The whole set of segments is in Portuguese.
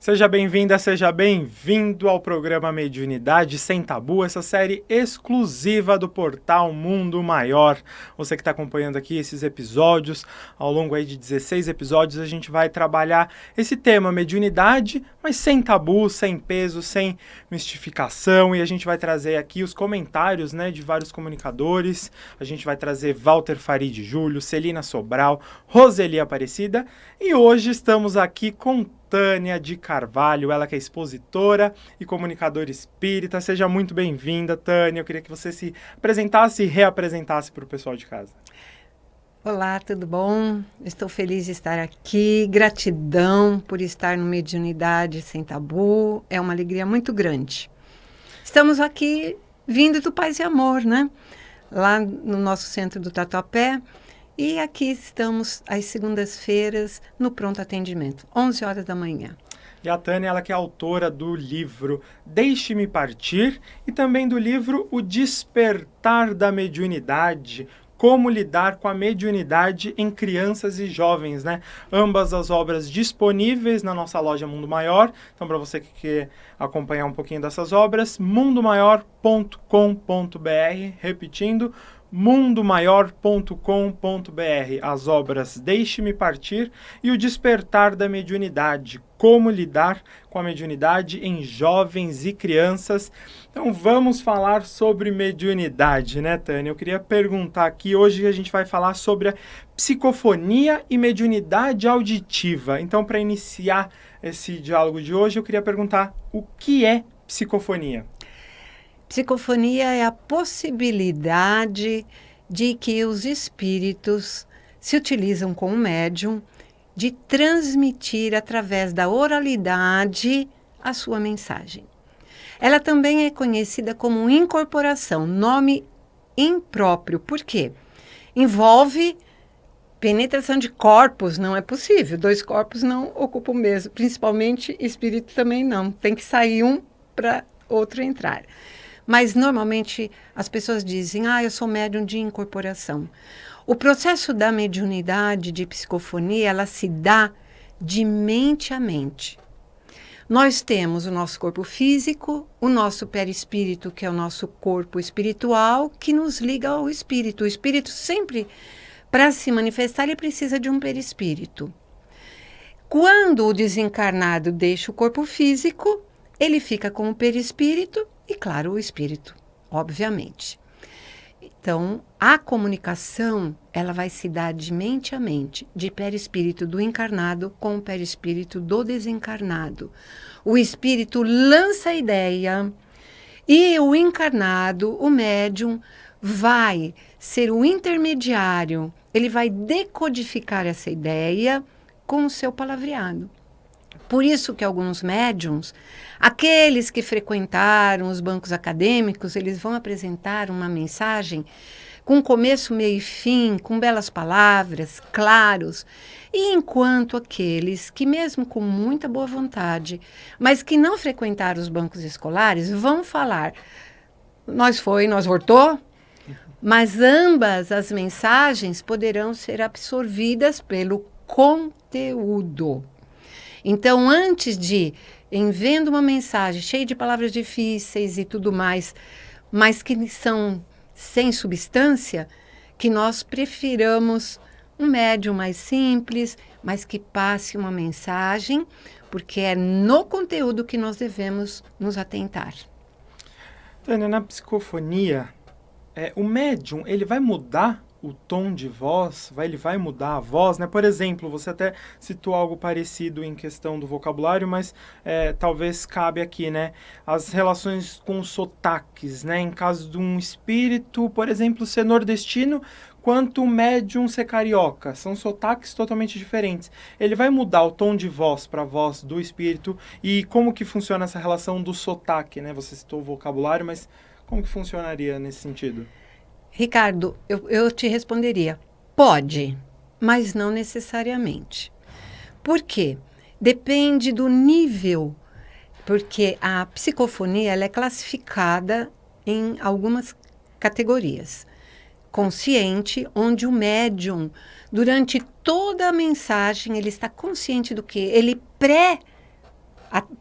Seja bem-vinda, seja bem-vindo ao programa Mediunidade Sem Tabu, essa série exclusiva do portal Mundo Maior. Você que está acompanhando aqui esses episódios, ao longo aí de 16 episódios, a gente vai trabalhar esse tema, mediunidade, mas sem tabu, sem peso, sem mistificação, e a gente vai trazer aqui os comentários, né, de vários comunicadores. A gente vai trazer Walter Farid Júlio, Celina Sobral, Roseli Aparecida, e hoje estamos aqui com Tânia de Carvalho, ela que é expositora e comunicadora espírita. Seja muito bem-vinda, Tânia. Eu queria que você se apresentasse e reapresentasse para o pessoal de casa. Olá, tudo bom? Estou feliz de estar aqui. Gratidão por estar no Mediunidade Sem Tabu. É uma alegria muito grande. Estamos aqui vindo do Paz e Amor, né? Lá no nosso centro do Tatuapé. E aqui estamos às segundas-feiras no pronto atendimento, 11 horas da manhã. E a Tânia, ela que é autora do livro Deixe-me Partir e também do livro O Despertar da Mediunidade, como lidar com a mediunidade em crianças e jovens, né? Ambas as obras disponíveis na nossa loja Mundo Maior. Então, para você que quer acompanhar um pouquinho dessas obras, mundomaior.com.br, repetindo, mundomaior.com.br, as obras Deixe-me Partir e O Despertar da Mediunidade, como lidar com a mediunidade em jovens e crianças. Então vamos falar sobre mediunidade, né, Tânia? Eu queria perguntar aqui, hoje a gente vai falar sobre a psicofonia e mediunidade auditiva. Então, para iniciar esse diálogo de hoje, eu queria perguntar o que é psicofonia? Psicofonia é a possibilidade de que os espíritos se utilizam com o médium de transmitir através da oralidade a sua mensagem. Ela também é conhecida como incorporação, nome impróprio. Por quê? Envolve penetração de corpos, não é possível. 2 corpos não ocupam o mesmo, principalmente espírito também não. Tem que sair um para outro entrar. Mas, normalmente, as pessoas dizem, eu sou médium de incorporação. O processo da mediunidade, de psicofonia, ela se dá de mente a mente. Nós temos o nosso corpo físico, o nosso perispírito, que é o nosso corpo espiritual, que nos liga ao espírito. O espírito sempre, para se manifestar, ele precisa de um perispírito. Quando o desencarnado deixa o corpo físico, ele fica com o perispírito e, claro, o espírito, obviamente. Então, a comunicação, ela vai se dar de mente a mente, de perispírito do encarnado com o perispírito do desencarnado. O espírito lança a ideia e o encarnado, o médium, vai ser o intermediário. Ele vai decodificar essa ideia com o seu palavreado. Por isso que alguns médiums, aqueles que frequentaram os bancos acadêmicos, eles vão apresentar uma mensagem com começo, meio e fim, com belas palavras, claros. E enquanto aqueles que, mesmo com muita boa vontade, mas que não frequentaram os bancos escolares, vão falar, nós voltou, mas ambas as mensagens poderão ser absorvidas pelo conteúdo. Então, antes de, em vendo uma mensagem cheia de palavras difíceis e tudo mais, mas que são sem substância, que nós prefiramos um médium mais simples, mas que passe uma mensagem, porque é no conteúdo que nós devemos nos atentar. Tânia, na psicofonia, o médium, ele vai mudar o tom de voz, ele vai mudar a voz, né? Por exemplo, você até citou algo parecido em questão do vocabulário, mas talvez cabe aqui, né? As relações com sotaques, né? Em caso de um espírito, por exemplo, ser nordestino, quanto o médium ser carioca. São sotaques totalmente diferentes. Ele vai mudar o tom de voz para a voz do espírito e como que funciona essa relação do sotaque, né? Você citou o vocabulário, mas como que funcionaria nesse sentido? Ricardo, eu te responderia, pode, mas não necessariamente. Por quê? Depende do nível, porque a psicofonia ela é classificada em algumas categorias. Consciente, onde o médium, durante toda a mensagem, ele está consciente do que? Ele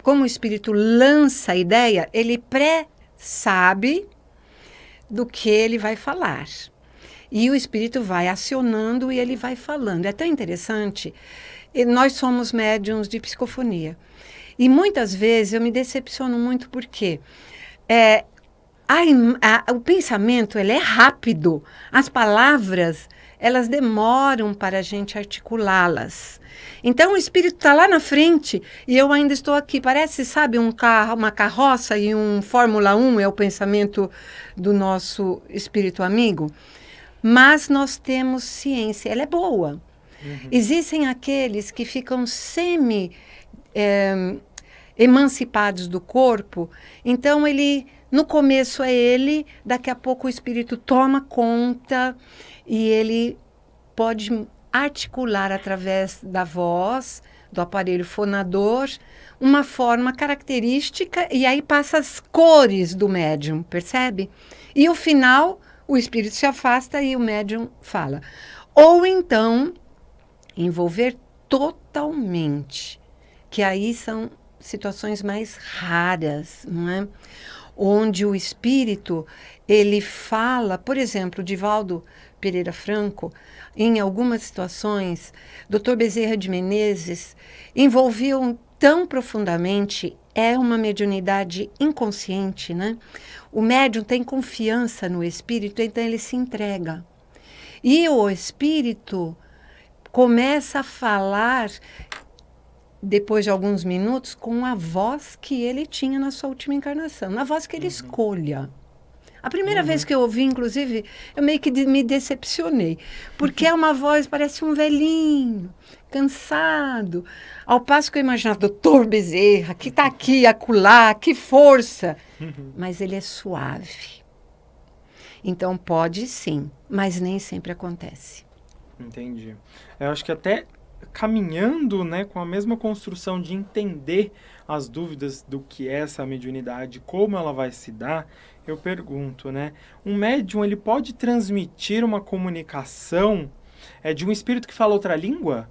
como o espírito lança a ideia, ele pré-sabe do que ele vai falar. E o espírito vai acionando e ele vai falando. É tão interessante. Nós somos médiums de psicofonia. E muitas vezes eu me decepciono muito porque o pensamento ele é rápido. As palavras, elas demoram para a gente articulá-las. Então, o espírito está lá na frente e eu ainda estou aqui. Parece, sabe, uma carroça e um Fórmula 1 é o pensamento do nosso espírito amigo. Mas nós temos ciência, ela é boa. Existem aqueles que ficam emancipados do corpo. Então, no começo é ele, daqui a pouco o espírito toma conta e ele pode articular através da voz, do aparelho fonador, uma forma característica e aí passa as cores do médium, percebe? E o final, o espírito se afasta e o médium fala. Ou então, envolver totalmente, que aí são situações mais raras, não é? Onde o espírito, ele fala, por exemplo, Divaldo Pereira Franco, em algumas situações, Dr. Bezerra de Menezes, envolviam tão profundamente, é uma mediunidade inconsciente, né? O médium tem confiança no espírito, então ele se entrega. E o espírito começa a falar, depois de alguns minutos, com a voz que ele tinha na sua última encarnação, na voz que ele escolha. A primeira vez que eu ouvi, inclusive, eu meio que me decepcionei, porque é uma voz, parece um velhinho, cansado, ao passo que eu imaginava, doutor Bezerra, que está aqui, acolá, que força, mas ele é suave. Então pode sim, mas nem sempre acontece. Entendi. Eu acho que até caminhando, né, com a mesma construção de entender as dúvidas do que é essa mediunidade, como ela vai se dar, eu pergunto, né, um médium, ele pode transmitir uma comunicação de um espírito que fala outra língua?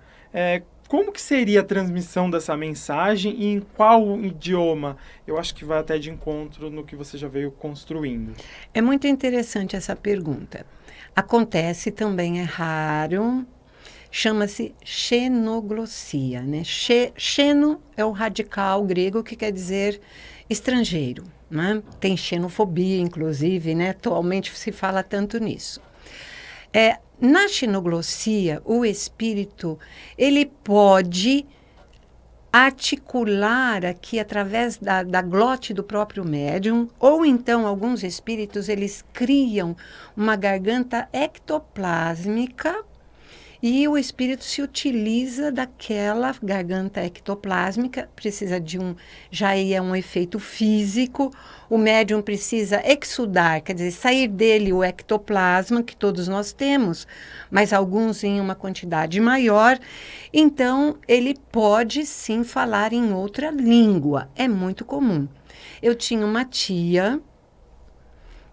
Como que seria a transmissão dessa mensagem e em qual idioma? Eu acho que vai até de encontro no que você já veio construindo. É muito interessante essa pergunta. Acontece também, é raro, chama-se xenoglossia, né? Xeno é o radical grego que quer dizer estrangeiro, né? Tem xenofobia, inclusive, né? Atualmente se fala tanto nisso. Na xenoglossia, o espírito, ele pode articular aqui através da glote do próprio médium, ou então alguns espíritos, eles criam uma garganta ectoplásmica e o espírito se utiliza daquela garganta ectoplásmica, precisa já é um efeito físico, o médium precisa exudar, quer dizer, sair dele o ectoplasma, que todos nós temos, mas alguns em uma quantidade maior, então ele pode sim falar em outra língua, é muito comum. Eu tinha uma tia,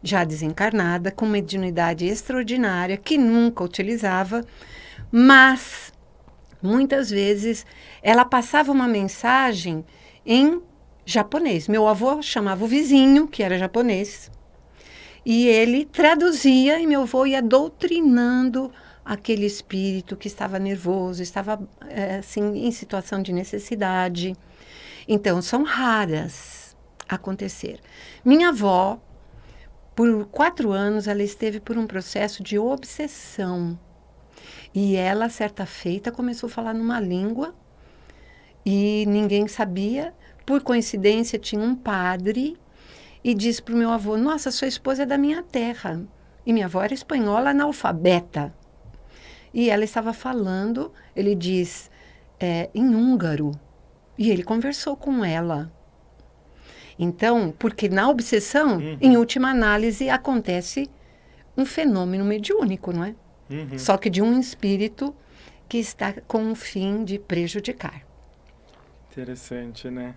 já desencarnada, com mediunidade extraordinária, que nunca utilizava, mas, muitas vezes, ela passava uma mensagem em japonês. Meu avô chamava o vizinho, que era japonês, e ele traduzia, e meu avô ia doutrinando aquele espírito que estava nervoso, estava assim, em situação de necessidade. Então, são raras acontecer. Minha avó, por 4 anos, ela esteve por um processo de obsessão. E ela, certa feita, começou a falar numa língua e ninguém sabia. Por coincidência, tinha um padre e disse para o meu avô, nossa, sua esposa é da minha terra. E minha avó era espanhola analfabeta. E ela estava falando, ele diz, em húngaro. E ele conversou com ela. Então, porque na obsessão, em última análise, acontece um fenômeno mediúnico, não é? Só que de um espírito que está com o fim de prejudicar. Interessante, né?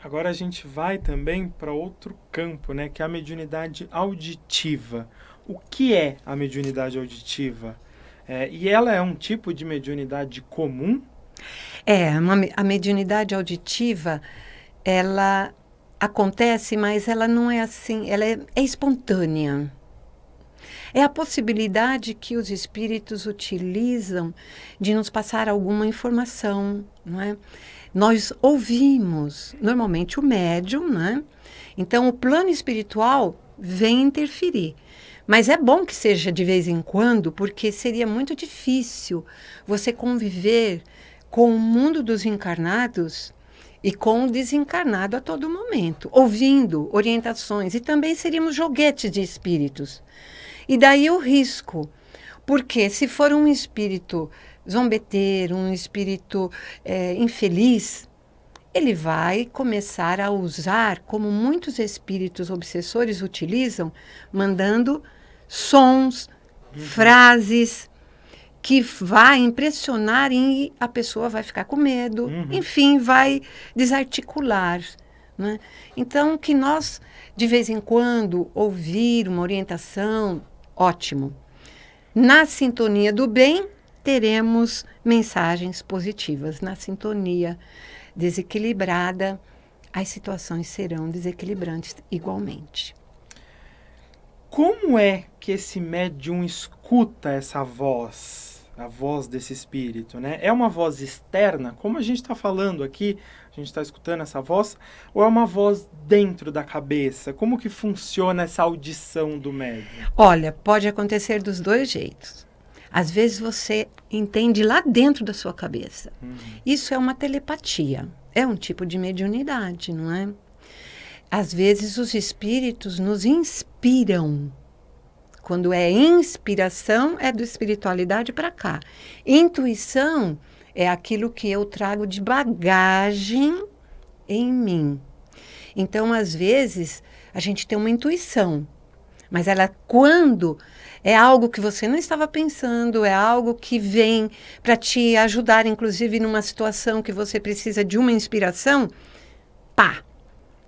Agora a gente vai também para outro campo, né? Que é a mediunidade auditiva. O que é a mediunidade auditiva? E ela é um tipo de mediunidade comum? A mediunidade auditiva, ela acontece, mas ela não é assim, ela é espontânea. É a possibilidade que os espíritos utilizam de nos passar alguma informação, não é? Nós ouvimos, normalmente, o médium, né? Então, o plano espiritual vem interferir. Mas é bom que seja de vez em quando, porque seria muito difícil você conviver com o mundo dos encarnados e com o desencarnado a todo momento, ouvindo orientações. E também seríamos joguetes de espíritos. E daí o risco, porque se for um espírito zombeteiro, um espírito infeliz, ele vai começar a usar, como muitos espíritos obsessores utilizam, mandando sons, frases, que vai impressionar e a pessoa vai ficar com medo, enfim, vai desarticular. Né? Então, que nós, de vez em quando, ouvir uma orientação, ótimo. Na sintonia do bem, teremos mensagens positivas. Na sintonia desequilibrada, as situações serão desequilibrantes igualmente. Como é que esse médium escuta essa voz, a voz desse espírito, né? É uma voz externa, como a gente está falando aqui, a gente está escutando essa voz, ou é uma voz dentro da cabeça? Como que funciona essa audição do médium? Olha, pode acontecer dos dois jeitos. Às vezes você entende lá dentro da sua cabeça. Isso é uma telepatia, é um tipo de mediunidade, não é? Às vezes os espíritos nos inspiram. Quando é inspiração, é do espiritualidade para cá. Intuição é aquilo que eu trago de bagagem em mim. Então, às vezes, a gente tem uma intuição, mas ela, quando é algo que você não estava pensando, é algo que vem para te ajudar, inclusive numa situação que você precisa de uma inspiração, pá!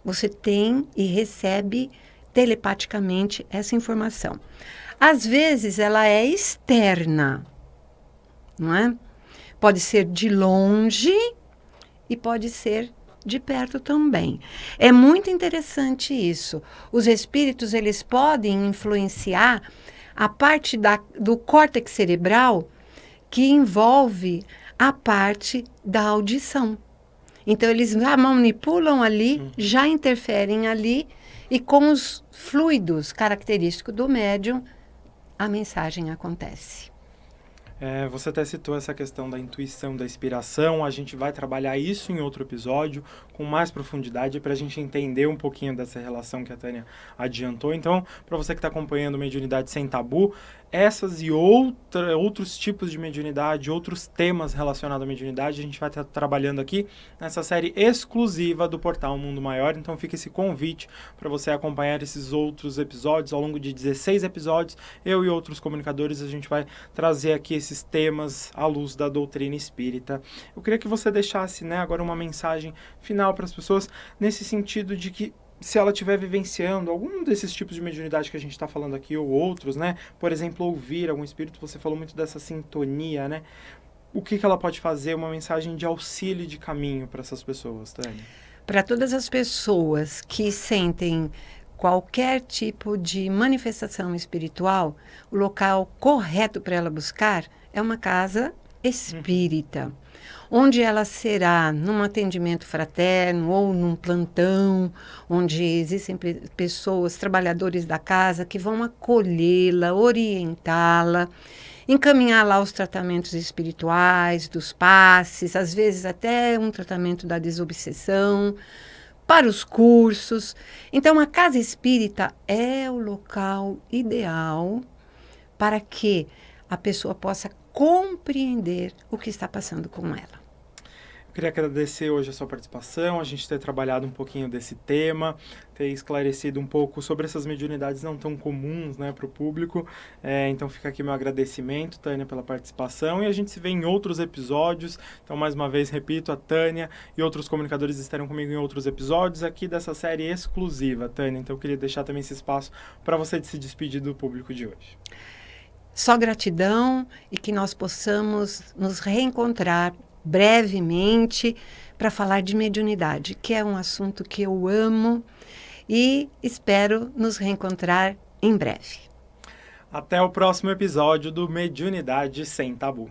Você tem e recebe telepaticamente essa informação. Às vezes, ela é externa, não é? Pode ser de longe e pode ser de perto também. É muito interessante isso. Os espíritos, eles podem influenciar a parte do córtex cerebral que envolve a parte da audição. Então, eles já manipulam ali, já interferem ali, e com os fluidos característicos do médium, a mensagem acontece. Você até citou essa questão da intuição, da inspiração. A gente vai trabalhar isso em outro episódio com mais profundidade para a gente entender um pouquinho dessa relação que a Tânia adiantou. Então, para você que está acompanhando Mediunidade Sem Tabu, essas e outros tipos de mediunidade, outros temas relacionados à mediunidade, a gente vai estar trabalhando aqui nessa série exclusiva do Portal Mundo Maior. Então fica esse convite para você acompanhar esses outros episódios. Ao longo de 16 episódios, eu e outros comunicadores, a gente vai trazer aqui esses temas à luz da doutrina espírita. Eu queria que você deixasse, né, agora uma mensagem final para as pessoas, nesse sentido de que se ela estiver vivenciando algum desses tipos de mediunidade que a gente está falando aqui, ou outros, né? Por exemplo, ouvir algum espírito, você falou muito dessa sintonia, né? O que ela pode fazer, uma mensagem de auxílio e de caminho para essas pessoas, Tânia? Para todas as pessoas que sentem qualquer tipo de manifestação espiritual, o local correto para ela buscar é uma casa espírita. Onde ela será num atendimento fraterno ou num plantão, onde existem pessoas, trabalhadores da casa, que vão acolhê-la, orientá-la, encaminhar lá os tratamentos espirituais, dos passes, às vezes até um tratamento da desobsessão, para os cursos. Então, a casa espírita é o local ideal para que a pessoa possa compreender o que está passando com ela. Eu queria agradecer hoje a sua participação, a gente ter trabalhado um pouquinho desse tema, ter esclarecido um pouco sobre essas mediunidades não tão comuns, né, para o público. Então fica aqui meu agradecimento, Tânia, pela participação, e a gente se vê em outros episódios. Então, mais uma vez, repito, a Tânia e outros comunicadores estarão comigo em outros episódios aqui dessa série exclusiva, Tânia. Então eu queria deixar também esse espaço para você se despedir do público de hoje. Só gratidão e que nós possamos nos reencontrar brevemente para falar de mediunidade, que é um assunto que eu amo e espero nos reencontrar em breve. Até o próximo episódio do Mediunidade Sem Tabu.